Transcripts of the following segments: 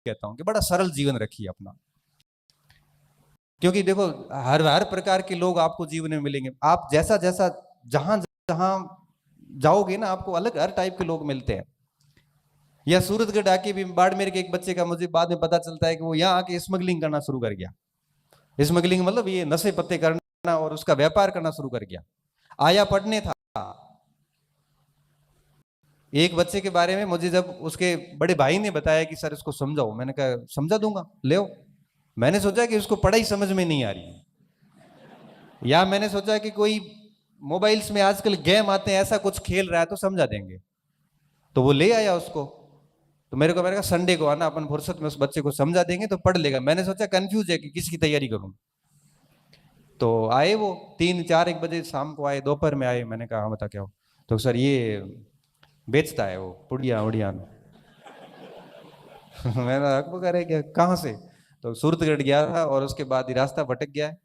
कहता हूं कि बड़ा सरल जीवन रखिए अपना, क्योंकि देखो हर हर प्रकार के लोग आपको जीवन में मिलेंगे। आप जैसा जैसा जहां जहां जाओगे ना, आपको अलग हर टाइप के लोग मिलते हैं। या सूरतगढ़ आके भी बाड़मेर के एक बच्चे का मुझे बाद में पता चलता है कि वो यहाँ आके स्मगलिंग करना शुरू कर गया। स्मगलिंग मतलब ये नशे पत्ते करना और उसका व्यापार करना शुरू कर गया। आया पढ़ने था। एक बच्चे के बारे में मुझे जब उसके बड़े भाई ने बताया कि सर इसको समझाओ, मैंने कहा समझा दूंगा, ले आओ। मैंने सोचा कि उसको पढ़ाई समझ में नहीं आ रही, या मैंने सोचा कि कोई मोबाइल्स में आजकल गेम आते हैं ऐसा कुछ खेल रहा है तो समझा देंगे, तो वो ले आया उसको। तो मैंने कहा संडे को आना, अपन फुर्सत में उस बच्चे को समझा देंगे तो पढ़ लेगा। मैंने सोचा कंफ्यूज है कि किसकी तैयारी करूं। तो आए वो 3 4 1 बजे शाम को आए, दोपहर में आए। मैंने कहा हाँ बता क्या हो। तो सर ये बेचता है वो पुड़िया उड़िया। मैंने आपको कह रहे क्या, कहाँ से? तो सूरतगढ़ गया था और उसके बाद ही रास्ता भटक गया है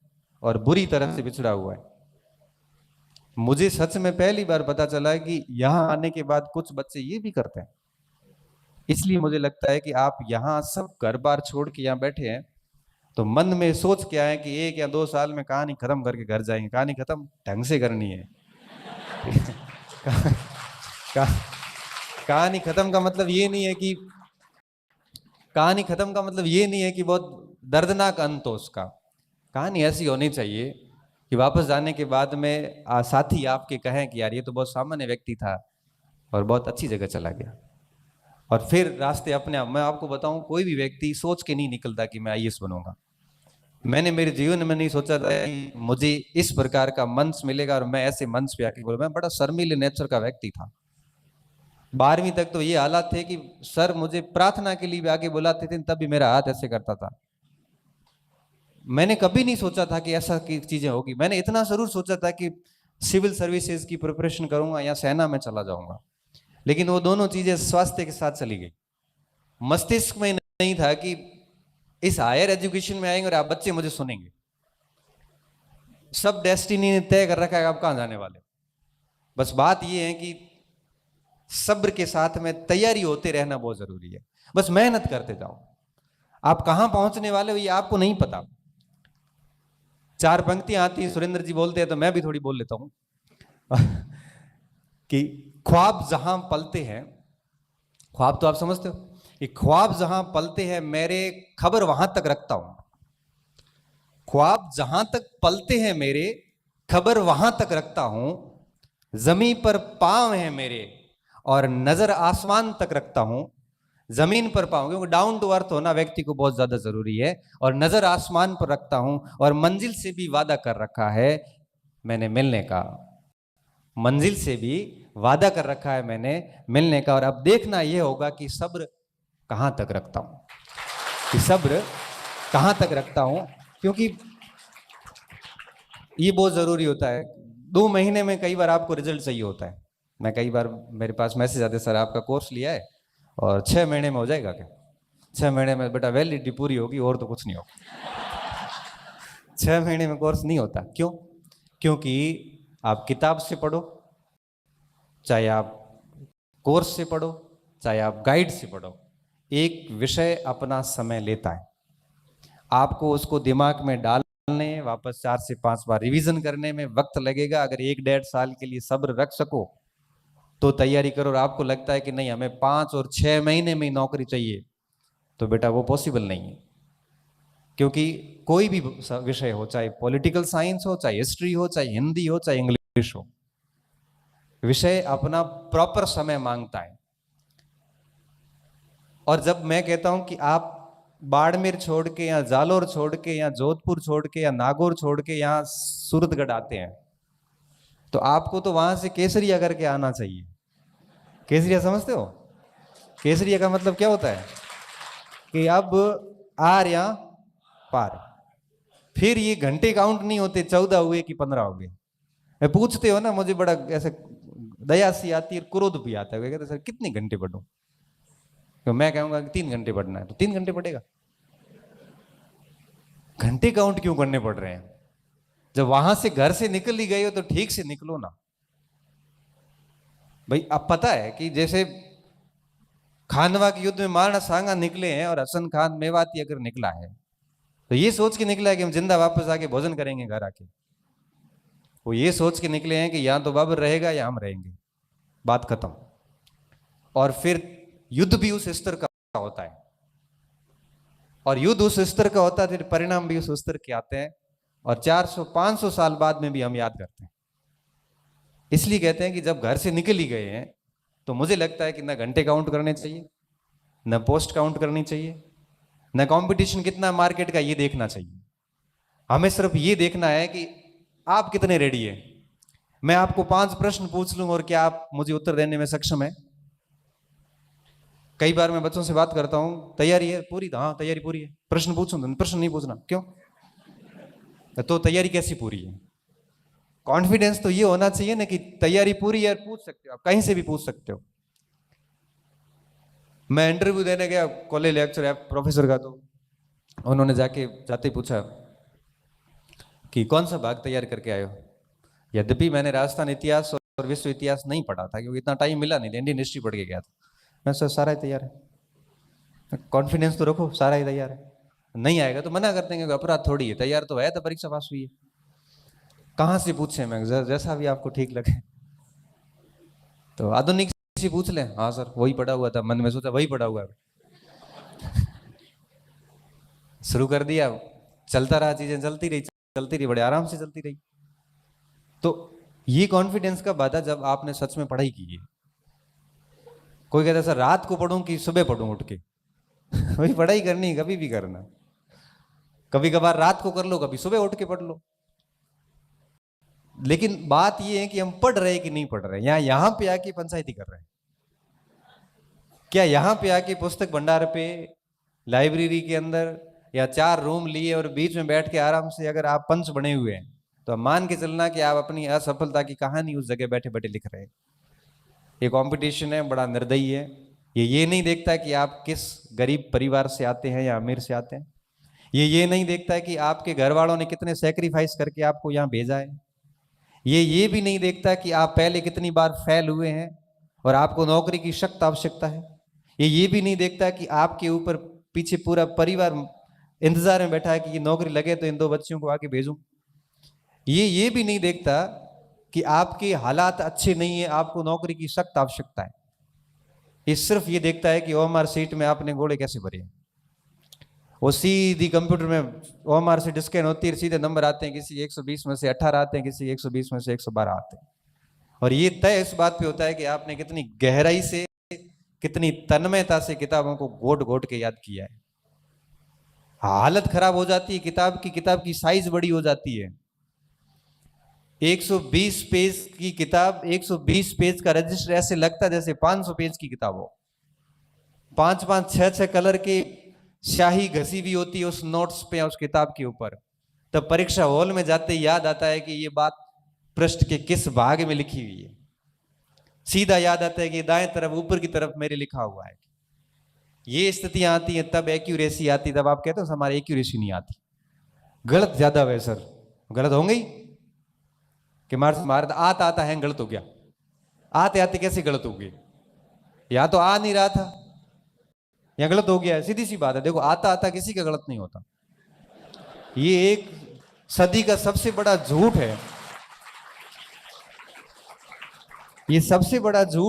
और बुरी तरह से बिछड़ा हुआ है। मुझे सच में पहली बार पता चला है कि यहाँ आने के बाद कुछ बच्चे ये भी करते हैं। इसलिए मुझे लगता है कि आप यहाँ सब घर बार छोड़ के यहाँ बैठे हैं तो मन में सोच क्या है कि 1 या 2 साल में कहानी खत्म करके घर जाएंगे। कहानी खत्म ढंग से करनी है। कहानी खत्म का मतलब ये नहीं है कि कहानी खत्म का मतलब ये नहीं है कि बहुत दर्दनाक अंत हो उसका। कहानी ऐसी होनी चाहिए कि वापस जाने के बाद में साथी आपके कहें कि यार ये तो बहुत सामान्य व्यक्ति था और बहुत अच्छी जगह चला गया। और फिर रास्ते अपने आप। मैं आपको बताऊं, कोई भी व्यक्ति सोच के नहीं निकलता कि मैं आईएएस बनूंगा। मैंने मेरे जीवन में नहीं सोचा था कि मुझे इस प्रकार का मंच मिलेगा और मैं ऐसे मंच पे आके बोलूं। मैं बड़ा शर्मीले नेचर का व्यक्ति था। 12वीं तक तो ये हालात थे कि सर मुझे प्रार्थना के लिए भी आगे बुलाते थे, तब भी मेरा हाथ ऐसे करता था। मैंने कभी नहीं सोचा था कि ऐसा की चीजें होगी। मैंने इतना जरूर सोचा था कि सिविल सर्विसेज की प्रिपरेशन करूंगा या सेना में चला जाऊंगा, लेकिन वो दोनों चीजें स्वास्थ्य के साथ चली गई। मस्तिष्क में नहीं था कि इस हायर एजुकेशन में आएंगे और आप बच्चे मुझे सुनेंगे। सब डेस्टिनी ने तय कर रखा है आप कहां जाने वाले। बस बात ये है कि सब्र के साथ में तैयारी होते रहना बहुत जरूरी है। बस मेहनत करते जाओ। आप कहां पहुंचने वाले हो ये आपको नहीं पता। 4 पंक्तियां आती हैं, सुरेंद्र जी बोलते हैं तो मैं भी थोड़ी बोल लेता हूं कि ख्वाब जहां पलते हैं, ख्वाब तो आप समझते हो कि ख्वाब जहां पलते हैं मेरे, खबर वहां तक रखता हूं। ख्वाब जहां तक पलते हैं मेरे, खबर वहां तक रखता हूं। जमीन पर पांव है मेरे और नजर आसमान तक रखता हूं। जमीन पर पाऊं, क्योंकि डाउन टू अर्थ होना व्यक्ति को बहुत ज्यादा जरूरी है। और नजर आसमान पर रखता हूं और मंजिल से भी वादा कर रखा है मैंने मिलने का। मंजिल से भी वादा कर रखा है मैंने मिलने का। और अब देखना यह होगा कि सब्र कहां तक रखता हूं, कि सब्र कहां तक रखता हूं, क्योंकि ये बहुत जरूरी होता है। 2 महीने में कई बार आपको रिजल्ट चाहिए होता है। मैं कई बार मेरे पास मैसेज आते सर आपका कोर्स लिया है और 6 महीने में हो जाएगा क्या? 6 महीने में बेटा वैलिडिटी पूरी होगी और तो कुछ नहीं होगा। 6 महीने में कोर्स नहीं होता। क्यों? क्योंकि आप किताब से पढ़ो, चाहे आप कोर्स से पढ़ो, चाहे आप गाइड से पढ़ो, एक विषय अपना समय लेता है। आपको उसको दिमाग में डालने, वापस 4 से 5 बार रिवीजन करने में वक्त लगेगा। अगर 1 1.5 साल के लिए सब्र रख सको तो तैयारी करो। और आपको लगता है कि नहीं हमें 5 और 6 महीने में ही नौकरी चाहिए, तो बेटा वो पॉसिबल नहीं है। क्योंकि कोई भी विषय हो, चाहे पॉलिटिकल साइंस हो, चाहे हिस्ट्री हो, चाहे हिंदी हो, चाहे इंग्लिश हो, विषय अपना प्रॉपर समय मांगता है। और जब मैं कहता हूं कि आप बाड़मेर छोड़ के या जालोर छोड़ के या जोधपुर छोड़ के या नागौर छोड़ के यहाँ सूरतगढ़ आते हैं, तो आपको तो वहां से केसरिया करके आना चाहिए। केसरिया समझते हो? केसरिया का मतलब क्या होता है कि अब आर या पार। फिर ये घंटे काउंट नहीं होते 14 हुए कि 15 हो गए। पूछते हो ना, मुझे बड़ा ऐसे दया सी आती है, क्रोध भी आता है। कहते सर कितने घंटे पढ़ूं? तो मैं कहूंगा कि 3 घंटे पढ़ना है तो 3 घंटे पढ़ेगा। घंटे काउंट क्यों करने पड़ रहे हैं? जब वहां से घर से निकल ही गए हो तो ठीक से निकलो ना भाई। अब पता है कि जैसे खानवा के युद्ध में महाराणा सांगा निकले हैं और हसन खान मेवाती अगर निकला है तो ये सोच के निकला है कि हम जिंदा वापस आके भोजन करेंगे घर आके। वो ये सोच के निकले हैं कि यहां तो बाबर रहेगा या हम रहेंगे, बात खत्म। और फिर युद्ध भी उस स्तर का होता है, और युद्ध उस स्तर का होता है, फिर परिणाम भी उस स्तर के आते हैं, और 400-500 साल बाद में भी हम याद करते हैं। इसलिए कहते हैं कि जब घर से निकल ही गए हैं तो मुझे लगता है कि न घंटे काउंट करने चाहिए, न पोस्ट काउंट करनी चाहिए, न कंपटीशन कितना मार्केट का ये देखना चाहिए। हमें सिर्फ ये देखना है कि आप कितने रेडी है। मैं आपको 5 प्रश्न पूछ लूं और क्या आप मुझे उत्तर देने में सक्षम है? कई बार मैं बच्चों से बात करता हूं, तैयारी है पूरी? हाँ तैयारी पूरी है। प्रश्न पूछूं? प्रश्न नहीं पूछना। क्यों? तो तैयारी कैसी पूरी है? कॉन्फिडेंस तो ये होना चाहिए ना कि तैयारी पूरी है, पूछ सकते हो, आप कहीं से भी पूछ सकते हो। मैं इंटरव्यू देने गया कॉलेज लेक्चर प्रोफेसर का, तो उन्होंने जाते पूछा कि कौन सा भाग तैयार करके आए हो। यद्यपि मैंने राजस्थान इतिहास और विश्व इतिहास नहीं पढ़ा था क्योंकि इतना टाइम मिला नहीं, इंडियन हिस्ट्री पढ़ के गया था। मैं सर सारा ही तैयार है। कॉन्फिडेंस तो रखो, सारा ही तैयार है। नहीं आएगा तो मना करते हैं, अपराध थोड़ी है, तैयार तो है, तो परीक्षा पास हुई है। कहां से पूछे? मैं जैसा भी आपको ठीक लगे। तो आधुनिक से पूछ लें। हाँ सर वही पढ़ा हुआ था, मन में सोचा वही पढ़ा हुआ है। शुरू कर दिया, चलता रहा, चीजें चलती रही, बड़े आराम से चलती रही। तो ये कॉन्फिडेंस कब आता? जब आपने सच में पढ़ाई की है। कोई कहता सर रात को पढ़ूं कि सुबह पढ़ूं उठ के? वही पढ़ाई करनी, कभी भी करना। कभी कभार रात को कर लो, कभी सुबह उठ के पढ़ लो। लेकिन बात यह है कि हम पढ़ रहे कि नहीं पढ़ रहे। यहां पे आके पंचायती कर रहे हैं क्या? यहां पे आके पुस्तक भंडार पे, लाइब्रेरी के अंदर, या 4 रूम लिए और बीच में बैठ के आराम से अगर आप पंच बने हुए हैं तो अब मान के चलना कि आप अपनी असफलता की कहानी उस जगह बैठे बैठे लिख रहे हैं। ये कंपटीशन है, बड़ा निर्दयी है। ये नहीं देखता कि आप किस गरीब परिवार से आते हैं या अमीर से आते हैं। ये नहीं देखता है कि आपके घर वालों ने कितने सेक्रीफाइस करके आपको यहाँ भेजा है। ये भी नहीं देखता कि आप पहले कितनी बार फेल हुए हैं और आपको नौकरी की सख्त आवश्यकता है। ये भी नहीं देखता कि आपके ऊपर पीछे पूरा परिवार इंतजार में बैठा है कि ये नौकरी लगे तो इन 2 बच्चियों को आके भेजूं। ये भी नहीं देखता कि आपके हालात अच्छे नहीं है, आपको नौकरी की सख्त आवश्यकता है। ये सिर्फ ये देखता है कि ओएमआर सीट में आपने घोड़े कैसे भरे। वो सीधी कंप्यूटर में ओएमआर सीट स्कैन होती है, सीधे नंबर आते हैं, किसी 120 में से 18 आते हैं, किसी 120 में से 112 आते हैं। और ये तय इस बात पे होता है कि आपने कितनी गहराई से, कितनी तन्मयता से किताबों को घोट घोट के याद किया है। हालत खराब हो जाती है किताब की साइज बड़ी हो जाती है। 120 पेज की किताब, 120 पेज का रजिस्टर ऐसे लगता है जैसे 500 पेज की किताब हो। 5-5, 6-6 कलर की स्याही घसी हुई होती है उस नोट्स पे, उस किताब के ऊपर। तब परीक्षा हॉल में जाते याद आता है कि ये बात पृष्ठ के किस भाग में लिखी हुई है। सीधा याद आता है कि दाएं तरफ ऊपर की तरफ मेरे लिखा हुआ है। ये स्थितियां आती हैं तब एक्यूरेसी आती, तब आप कहते हो हमारी एक्यूरेसी नहीं आती, गलत ज्यादा हुए सर। गलत होंगे ही कि मार आता है गलत हो गया। आते आते कैसे गलत हो गए? या तो आ नहीं रहा था या गलत हो गया, सीधी सी बात है। देखो आता किसी का गलत नहीं होता। ये एक सदी का सबसे बड़ा झूठ है। ये सबसे बड़ा झूठ